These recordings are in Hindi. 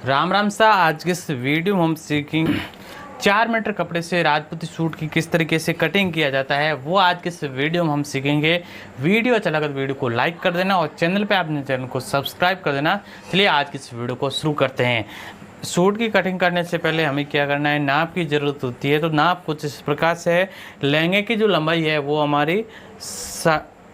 राम राम सा। आज के इस वीडियो में हम सीखेंगे 4 मीटर कपड़े से राजपूती सूट की किस तरीके से कटिंग किया जाता है, वो आज के इस वीडियो में हम सीखेंगे। वीडियो अच्छा लगा तो वीडियो को लाइक कर देना और चैनल पे आपने चैनल को सब्सक्राइब कर देना। चलिए आज की इस वीडियो को शुरू करते हैं। सूट की कटिंग करने से पहले हमें क्या करना है, नाप की ज़रूरत होती है। तो नाप कुछ इस प्रकार से है। लहंगे की जो लंबाई है वो हमारी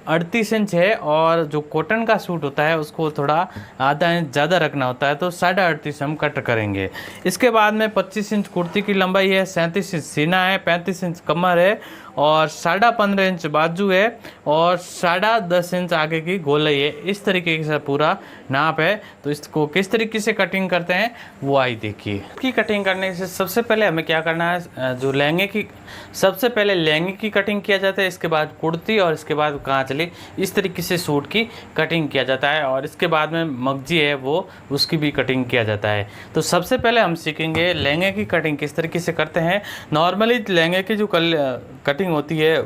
38 इंच है और जो कॉटन का सूट होता है उसको थोड़ा आधा इंच ज़्यादा रखना होता है, तो 38.5 हम कट करेंगे। इसके बाद में 25 इंच कुर्ती की लंबाई है, 37 इंच सीना है, 35 इंच कमर है और 15.5 इंच बाजू है और 10.5 इंच आगे की गोलाई है। इस तरीके से पूरा नाप है। तो इसको किस तरीके से कटिंग करते हैं वो आई देखिए। की कटिंग करने से सबसे पहले हमें क्या करना है, जो लहंगे की सबसे पहले लहंगे की कटिंग किया जाता है, इसके बाद कुर्ती और इसके बाद कांचली। इस तरीके से सूट की कटिंग किया जाता है और इसके बाद में मगजी है वो उसकी भी कटिंग किया जाता है। तो सबसे पहले हम सीखेंगे लहंगे की कटिंग किस तरीके से करते हैं। नॉर्मली लहंगे की जो कटिंग होती है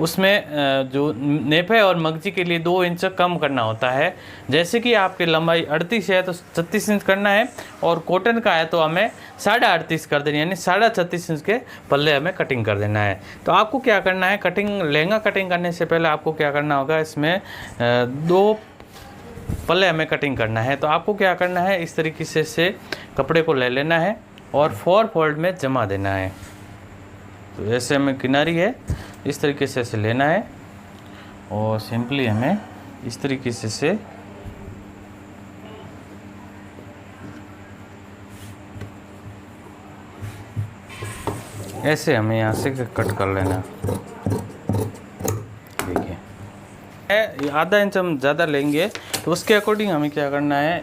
उसमें जो नेफे और मगजी के लिए 2 इंच कम करना होता है। जैसे कि आपकी लंबाई 38 है तो 36 इंच करना है और कॉटन का है तो हमें 38.5 कर देनी, यानी 36.5 इंच के पल्ले हमें कटिंग कर देना है। तो आपको क्या करना है, लहंगा कटिंग करने से पहले आपको क्या करना होगा, इसमें 2 पल्ले हमें कटिंग करना है। तो आपको क्या करना है, इस तरीके से कपड़े को ले लेना है और 4 फोल्ड में जमा देना है। तो जैसे हमें किनारी है इस तरीके से इसे लेना है और सिंपली हमें इस तरीके से ऐसे हमें यहाँ से कट कर लेना। देखिए आधा इंच हम ज़्यादा लेंगे तो उसके अकॉर्डिंग हमें क्या करना है,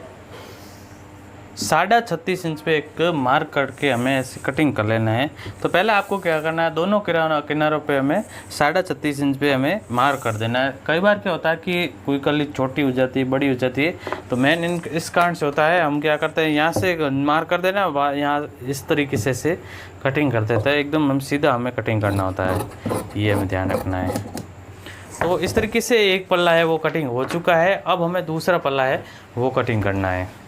36.5 इंच पे एक मार्क करके हमें ऐसे कटिंग कर लेना है। तो पहले आपको क्या करना है, दोनों किनारों पे हमें 36.5 इंच पे हमें मार्क कर देना है। कई बार क्या होता है कि कोई कली छोटी हो जाती है, बड़ी हो जाती है, तो मेन इस कारण से होता है। हम क्या करते हैं, यहाँ से मार्क कर देना, यहाँ इस तरीके से कटिंग कर देता है। एकदम हम सीधा हमें कटिंग करना होता है, ये हमें ध्यान रखना है। तो इस तरीके से एक पल्ला है वो कटिंग हो चुका है। अब हमें दूसरा पल्ला है वो कटिंग करना है।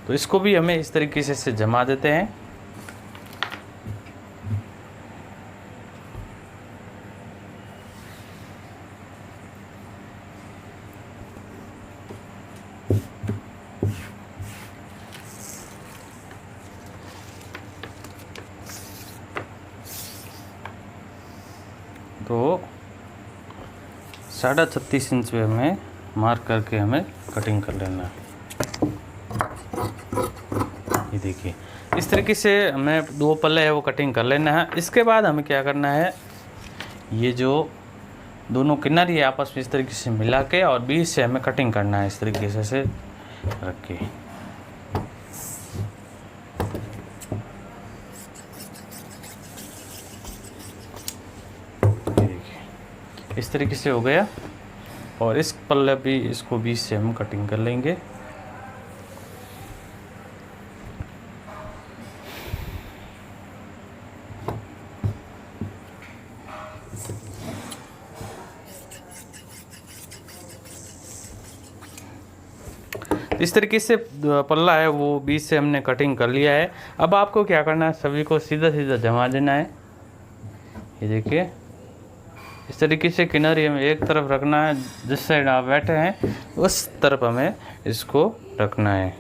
तो इसको भी हमें इस तरीके से जमा देते हैं। तो 36.5 इंच पे हमें मार्क करके हमें कटिंग कर लेना है। ये देखिए इस तरीके से हमें 2 पल्ले है वो कटिंग कर लेना है। इसके बाद हमें क्या करना है, ये जो दोनों किनारी है आपस में इस तरीके से मिला के और बीच से हमें कटिंग करना है, इस तरीके से रख के। ये देखिए इस तरीके से हो गया और इस पल्ले भी इसको बीच से हम कटिंग कर लेंगे। इस तरीके से पल्ला है वो बीच से हमने कटिंग कर लिया है। अब आपको क्या करना है, सभी को सीधा सीधा जमा देना है। ये देखिए इस तरीके से किनारी हमें एक तरफ रखना है, जिस साइड आप बैठे हैं उस तरफ हमें इसको रखना है।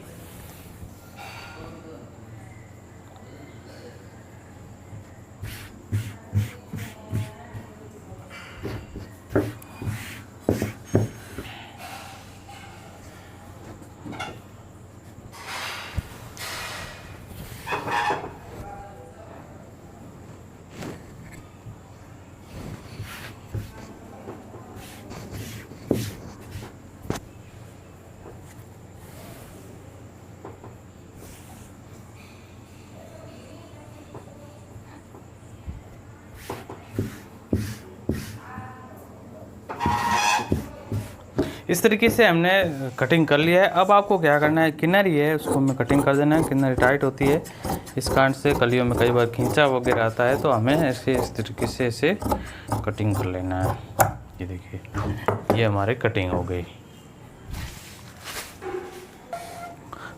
इस तरीके से हमने कटिंग कर लिया है। अब आपको क्या करना है, किनारी है उसको हमें कटिंग कर देना है। किनारी टाइट होती है, इस कारण से कलियों में कई बार खींचा वगैरह आता है, तो हमें ऐसे इस तरीके से ऐसे कटिंग कर लेना है। ये देखिए, ये हमारी कटिंग हो गई।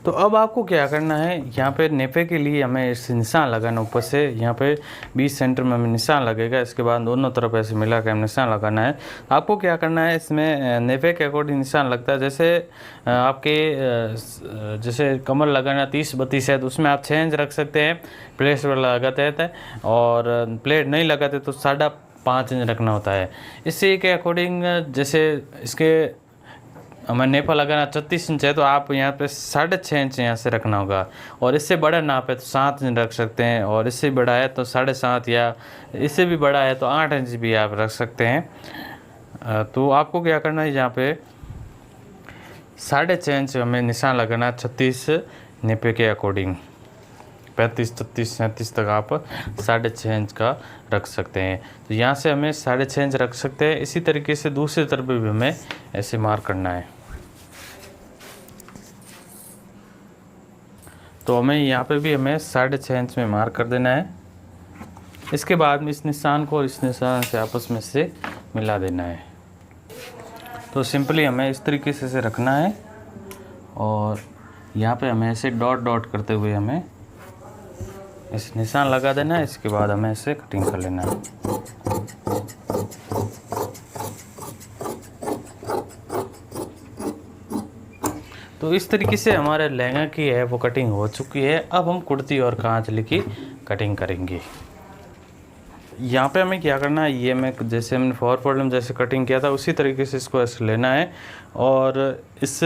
तो अब आपको क्या करना है, यहाँ पे नेफे के लिए हमें इस निशान लगाना ऊपर से, यहाँ पे 20 सेंटर में हमें निशान लगेगा। इसके बाद दोनों तरफ ऐसे मिला के हमें निशान लगाना है। आपको क्या करना है, इसमें नेफे के अकॉर्डिंग निशान लगता है। जैसे आपके जैसे कमर लगाना 30-32 है तो उसमें आप 6 इंच रख सकते हैं, प्लेट वाला लगाते हैं, और प्लेट नहीं लगाते तो 5.5 इंच रखना होता है। इसी के अकॉर्डिंग जैसे इसके हमें नेफा लगाना 36 इंच है तो आप यहाँ पे 6.5 इंच यहाँ से रखना होगा। और इससे बड़ा नाप है तो 7 इंच रख सकते हैं, और इससे बड़ा है तो 7.5, या इससे भी बड़ा है तो 8 इंच भी आप रख सकते हैं। तो आपको क्या करना है, यहाँ पे 6.5 इंच हमें निशान लगाना 36 नेफे के अकॉर्डिंग। 35, 36, 37 तक आप 6.5 इंच का रख सकते हैं। तो यहाँ से हमें 6.5 इंच रख सकते हैं। इसी तरीके से दूसरी तरफ भी हमें ऐसे मार्क करना है। तो हमें यहाँ पे भी हमें 6.5 इंच में मार्क कर देना है। इसके बाद में इस निशान को इस निशान से आपस में से मिला देना है। तो सिंपली हमें इस तरीके से रखना है, और यहाँ पे हमें ऐसे डॉट डॉट करते हुए हमें इस निशान लगा देना है। इसके बाद हमें इसे कटिंग कर लेना है। तो इस तरीके से हमारे लहंगा की है वो कटिंग हो चुकी है। अब हम कुर्ती और कांचली की कटिंग करेंगे। यहाँ पे हमें क्या करना है, ये मैं जैसे हमने फॉरवर्ड में जैसे कटिंग किया था उसी तरीके से इसको ऐसे लेना है। और इस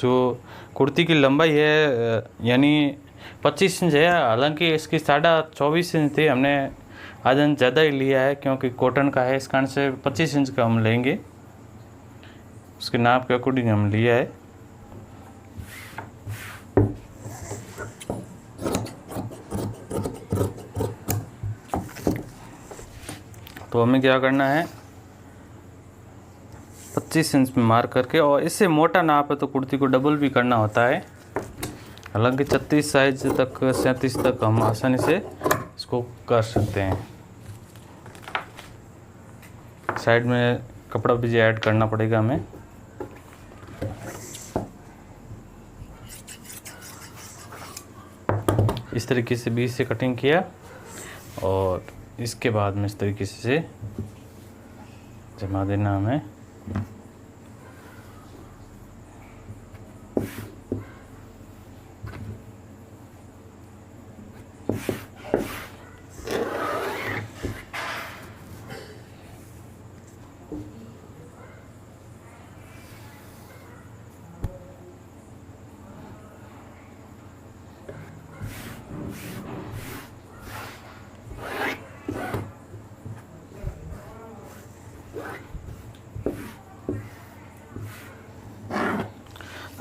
जो कुर्ती की लंबाई है यानी 25 इंच है, हालांकि इसकी 24.5 इंच थी, हमने आधन ज़्यादा ही लिया है क्योंकि कॉटन का है, इस कारण से 25 इंच का हम लेंगे। उसके नाप के अकॉर्डिंग हम लिया है। तो हमें क्या करना है, 25 इंच में मार्क करके, और इससे मोटा नाप है तो कुर्ती को डबल भी करना होता है। हालांकि 36 साइज तक 37 तक हम आसानी से इसको कर सकते हैं। साइड में कपड़ा भी ऐड करना पड़ेगा हमें। इस तरीके से बीच से कटिंग किया, और इसके बाद में इस तरीके से जमा देना हमें।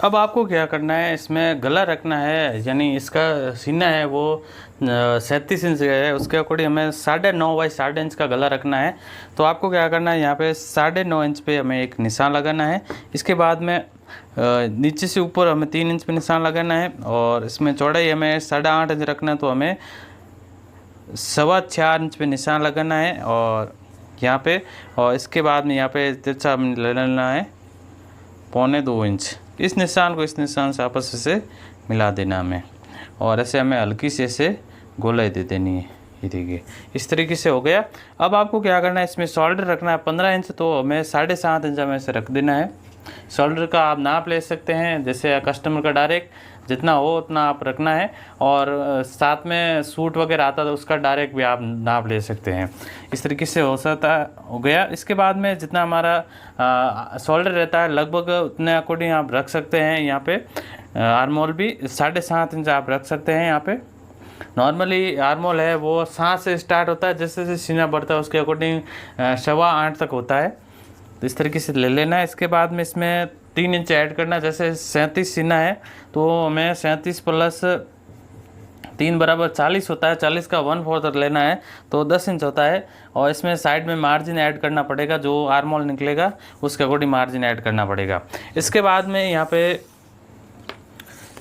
अब आपको क्या करना है, इसमें गला रखना है, यानी इसका सीना है वो 37 इंच का है, उसके अकॉर्डिंग हमें 9.5 बाई 8.5 इंच का गला रखना है। तो आपको क्या करना है, यहाँ पे 9.5 इंच पे हमें एक निशान लगाना है। इसके बाद में नीचे से ऊपर हमें 3 इंच पे निशान लगाना है, और इसमें चौड़ाई हमें 8.5 इंच रखना है, तो हमें 4.25 इंच पे निशान लगाना है और यहाँ पे, और इसके बाद में यहाँ पे तिरछा ले लेना है 1.25 इंच। इस निशान को इस निशान से आपस से मिला देना हमें, और ऐसे हमें हल्की से ऐसे गोलाई दे देनी है। ये देखिए इस तरीके से हो गया। अब आपको क्या करना है, इसमें शोल्डर रखना है 15 इंच, तो हमें 7.5 इंच हमें से रख देना है। शोल्डर का आप नाप ले सकते हैं, जैसे कस्टमर का डायरेक्ट जितना हो उतना आप रखना है, और साथ में सूट वगैरह आता था उसका डायरेक्ट भी आप नाप ले सकते हैं। इस तरीके से हो गया। इसके बाद में जितना हमारा शोल्डर रहता है लगभग उतने अकॉर्डिंग आप रख सकते हैं। यहाँ पे आर्मोल भी 7.5 इंच आप रख सकते हैं। यहाँ पे नॉर्मली आर्मोल है वो 7 से स्टार्ट होता है, जैसे जैसे सीना बढ़ता है उसके अकॉर्डिंग 8.25 तक होता है। तो इस तरीके से ले लेना है। इसके बाद में इसमें 3 इंच ऐड करना है। जैसे 37 सीना है तो हमें 37 प्लस 3 बराबर 40 होता है। 40 का 1/4 लेना है तो 10 इंच होता है, और इसमें साइड में मार्जिन ऐड करना पड़ेगा, जो आर्मोल निकलेगा उसके अकॉर्डिंग मार्जिन ऐड करना पड़ेगा। इसके बाद में यहाँ पे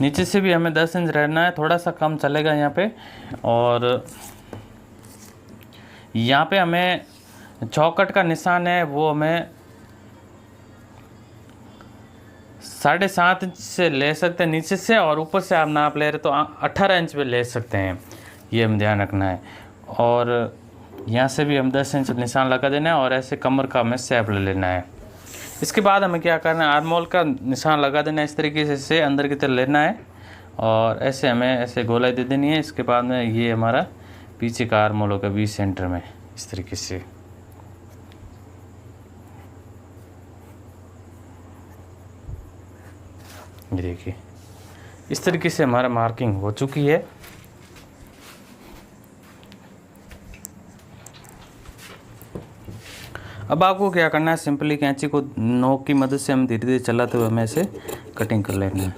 नीचे से भी हमें 10 इंच रहना है, थोड़ा सा कम चलेगा यहाँ पे। और यहाँ पे हमें चौकट का निशान है वो हमें 7.5 इंच से ले सकते हैं नीचे से, और ऊपर से आप नाप ले रहे तो 18 इंच पे ले सकते हैं, ये हमें ध्यान रखना है। और यहाँ से भी हम 10 इंच निशान लगा देना है, और ऐसे कमर का हमें शेप ले लेना है। इसके बाद हमें क्या करना है, आर्म होल का निशान लगा देना है, इस तरीके से अंदर की तरफ लेना है, और ऐसे हमें ऐसे गोलाई दे देनी है। इसके बाद में ये हमारा पीछे का आर्म होल होगा 20 सेंटर में, इस तरीके से। ये देखिए इस तरीके से हमारा मार्किंग हो चुकी है। अब आपको क्या करना है, सिंपली कैंची को नोक की मदद से हम धीरे धीरे चलाते हुए हमें ऐसे कटिंग कर लेना है।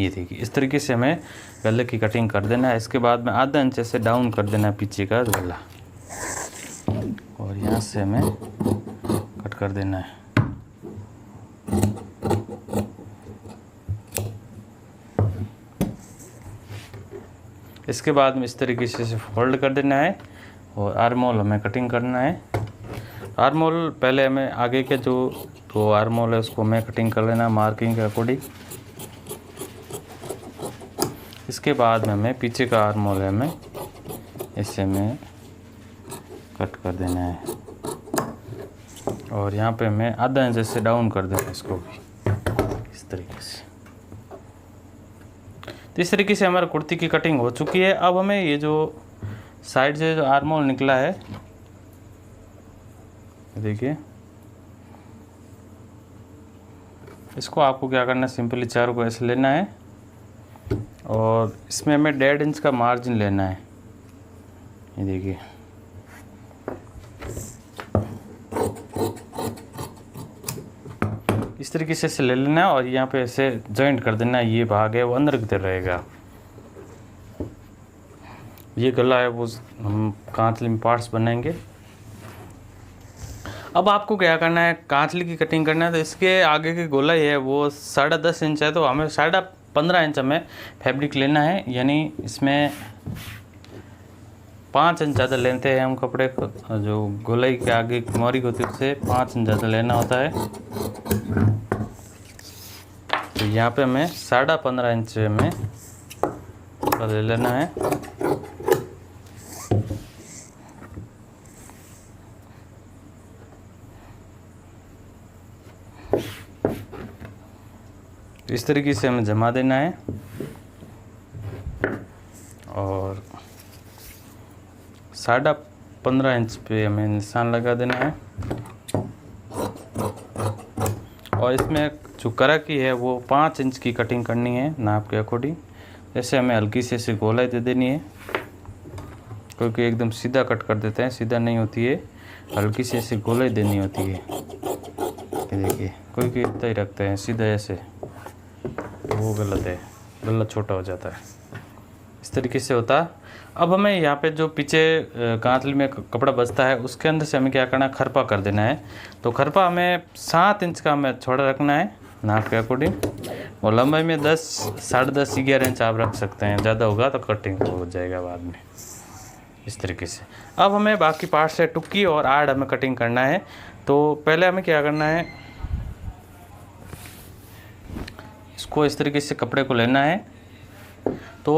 ये देखिए इस तरीके से हमें गले की कटिंग कर देना है। इसके बाद में आधा इंच से डाउन कर देना है पीछे का गला, और यहाँ से हमें कट कर देना है। इसके बाद में इस तरीके से फोल्ड कर देना है, और आर्म होल हमें कटिंग करना है। आर्म होल पहले हमें आगे के जो 2 आर्म होल है उसको हमें कटिंग कर लेना है मार्किंग के अकॉर्डिंग। इसके बाद में हमें पीछे का आर्म होल है हमें ऐसे में कट कर देना है, और यहाँ पे हमें आधा इंच से डाउन कर देना है इसको भी, इस तरीके से। तो इस तरीके से हमारी कुर्ती की कटिंग हो चुकी है। अब हमें ये जो साइड से जो आर्म होल निकला है, देखिए इसको आपको क्या करना है, सिंपली चारों को ऐसे लेना है, और इसमें हमें 1.5 इंच का मार्जिन लेना है। ये देखिए इस तरीके से ले लेना है, और यहाँ पे ऐसे जॉइंट कर देना है। ये भाग है वो अंदर की तरफ रहेगा। ये गला है वो हम कांतली में पार्ट्स बनाएंगे। अब आपको क्या करना है, कांतली की कटिंग करना है। तो इसके आगे की गोलाई है वो 10.5 इंच है, तो हमें 15.5 इंच हमें फैब्रिक लेना है, यानी इसमें 5 इंच ज़्यादा लेते हैं हम कपड़े को। जो गोलाई के आगे की मोरी होती है उससे 5 इंच ज़्यादा लेना होता है। तो यहाँ पे हमें 15.5 इंच में ले लेना है। इस तरीके से हमें जमा देना है, और 15.5 इंच पे हमें निशान लगा देना है। और इसमें जो करा की है वो 5 इंच की कटिंग करनी है नाप के अकॉर्डिंग। जैसे हमें हल्की से ऐसे गोलाई दे देनी है, क्योंकि एकदम सीधा कट कर देते हैं, सीधा नहीं होती है, हल्की से ऐसे गोलाई देनी होती है। ये देखिए कोई कोई इतना ही रखते हैं सीधा ऐसे, वो गलत है, गला छोटा हो जाता है। इस तरीके से होता है। अब हमें यहाँ पे जो पीछे कांतली में कपड़ा बचता है उसके अंदर से हमें क्या करना है, खरपा कर देना है। तो खरपा हमें 7 इंच का हमें छोड़ा रखना है नाप के अकॉर्डिंग, और लंबाई में 10, 10.5, 11 इंच आप रख सकते हैं। ज़्यादा होगा तो कटिंग हो जाएगा बाद में, इस तरीके से। अब हमें बाकी पार्ट से टुक्की और आड़ हमें कटिंग करना है। तो पहले हमें क्या करना है, इसको इस तरीके से कपड़े को लेना है। तो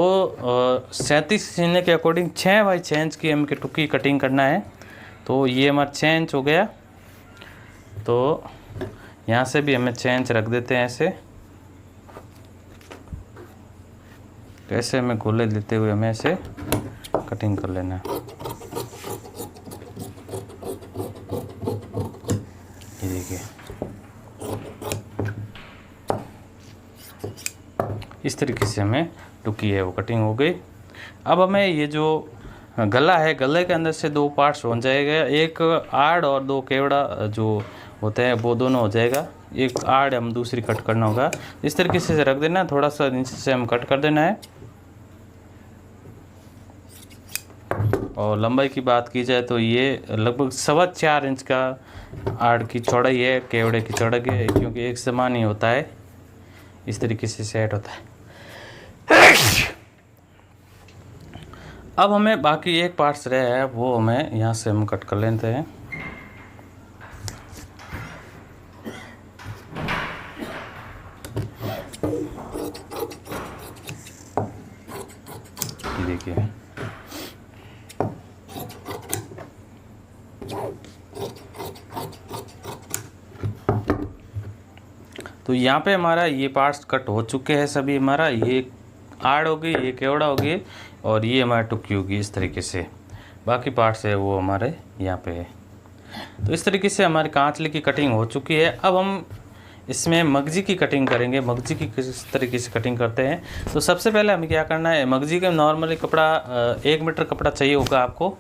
37 सीने के अकॉर्डिंग 6 बाई 6 इंच की हमें टुक्की कटिंग करना है। तो ये हमारा 6 इंच हो गया। तो यहाँ से भी हमें 6 इंच रख देते हैं ऐसे। तो ऐसे हमें गोले देते हुए हमें ऐसे कटिंग कर लेना है। ये देखिए इस तरीके से हमें टुकी है वो कटिंग हो गई। अब हमें ये जो गला है, गले के अंदर से 2 पार्ट्स हो जाएगा, एक आड़ और 2 केवड़ा जो होते हैं वो दोनों हो जाएगा। एक आड़ हम दूसरी कट करना होगा, इस तरीके से रख देना है, थोड़ा सा नीचे से हम कट कर देना है। और लंबाई की बात की जाए तो ये लगभग 4.25 इंच का आड़ की चौड़ाई है, केवड़े की चौड़ाई है, क्योंकि एक समान ही होता है, इस तरीके से सेट होता है। अब हमें बाकी एक पार्ट्स रहे है, वो हमें यहाँ से हम कट कर लेते हैं। ये देखिए, तो यहाँ पे हमारा ये पार्ट्स कट हो चुके हैं सभी। हमारा ये आड़ होगी, ये केवड़ा होगी और ये हमारी टुक्की होगी। इस तरीके से बाकी पार्ट्स है वो हमारे यहाँ पे है। तो इस तरीके से हमारी कांचली की कटिंग हो चुकी है। अब हम इसमें मगजी की कटिंग करेंगे। मगजी की किस तरीके से कटिंग करते हैं, तो सबसे पहले हमें क्या करना है, मगजी का नॉर्मली कपड़ा 1 मीटर कपड़ा चाहिए होगा आपको।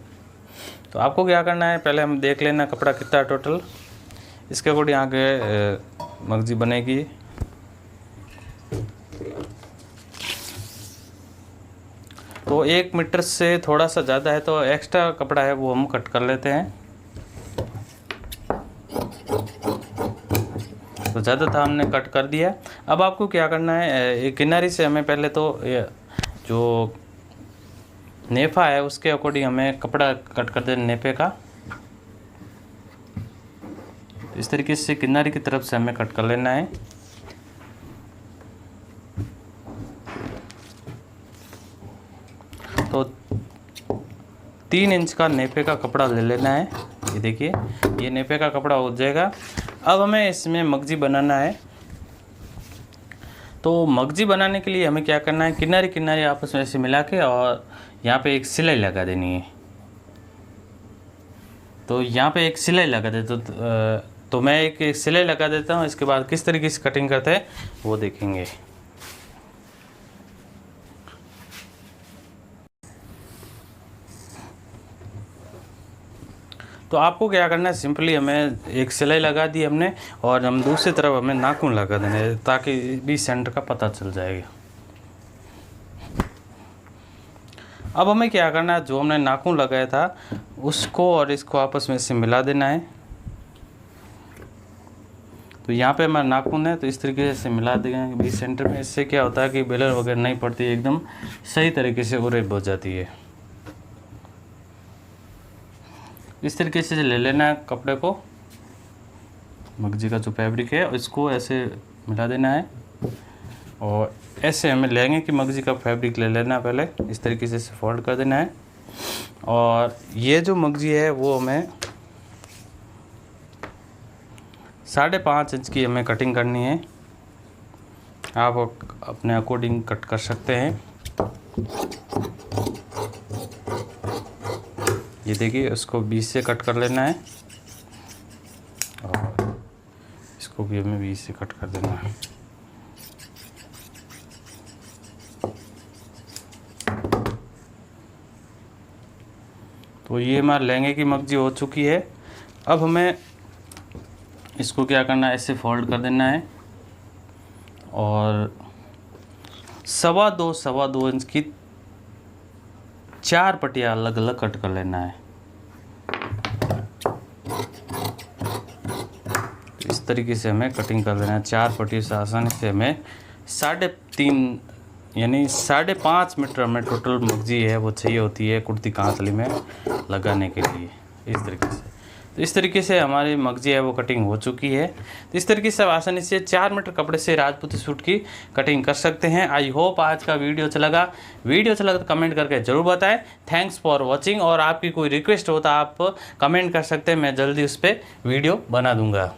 तो आपको क्या करना है, पहले हम देख लेना कपड़ा कितना है टोटल, इसके अकॉर्डिंग आगे मगजी बनेगी। तो 1 मीटर से थोड़ा सा ज़्यादा है, तो एक्स्ट्रा कपड़ा है वो हम कट कर लेते हैं। तो ज़्यादा था, हमने कट कर दिया। अब आपको क्या करना है, एक किनारी से हमें पहले तो जो नेफा है उसके अकॉर्डिंग हमें कपड़ा कट कर देना नेफे का। इस तरीके से किनारे की तरफ से हमें कट कर लेना है। तो 3 इंच का नेफे का कपड़ा ले लेना है। ये देखिए, ये नेफे का कपड़ा हो जाएगा। अब हमें इसमें मगजी बनाना है। तो मगजी बनाने के लिए हमें क्या करना है, किनारे किनारे आपस में ऐसे मिला के और यहाँ पे एक सिलाई लगा देनी है। तो यहाँ पे एक सिलाई लगा दे तो मैं एक सिलाई लगा देता हूँ। इसके बाद किस तरीके से कटिंग करते हैं वो देखेंगे। तो आपको क्या करना है, सिंपली हमें एक सिलाई लगा दी हमने और हम दूसरी तरफ हमें नाखून लगा देना है ताकि भी सेंटर का पता चल जाएगा। अब हमें क्या करना है, जो हमने नाखून लगाया था उसको और इसको आपस में से मिला देना है। तो यहाँ पे हमारा नाखून है, तो इस तरीके से मिला देंगे बीच सेंटर में। इससे क्या होता है कि बेलन वगैरह नहीं पड़ती, एकदम सही तरीके से उरेब हो जाती है। इस तरीके से ले लेना है कपड़े को, मगजी का जो फैब्रिक है इसको ऐसे मिला देना है और ऐसे हमें लेंगे कि मगजी का फैब्रिक ले लेना पहले। इस तरीके से फोल्ड कर देना है और ये जो मगजी है वो हमें 5.5 इंच की हमें कटिंग करनी है। आप अपने अकॉर्डिंग कट कर सकते हैं। ये देखिए, उसको 20 से कट कर लेना है और इसको भी हमें 20 से कट कर देना है। तो ये हमारे लहंगे की मगजी हो चुकी है। अब हमें इसको क्या करना है, ऐसे फोल्ड कर देना है और 2.25 इंच की 4 पट्टियाँ अलग अलग कट कर लेना है। तो इस तरीके से हमें कटिंग कर लेना है। 4 पट्टियों से आसानी से हमें 3.5 यानी 5.5 मीटर हमें टोटल मगजी है वो चाहिए होती है कुर्ती कांतली में लगाने के लिए। इस तरीके से, तो इस तरीके से हमारी मगजी है वो कटिंग हो चुकी है। तो इस तरीके से आप आसानी से 4 मीटर कपड़े से राजपूती सूट की कटिंग कर सकते हैं। आई होप आज का वीडियो अच्छा लगा। वीडियो अच्छा लगा तो कमेंट करके ज़रूर बताएं। Thanks for watching. और आपकी कोई रिक्वेस्ट हो तो आप कमेंट कर सकते हैं, मैं जल्दी उस पर वीडियो बना दूंगा।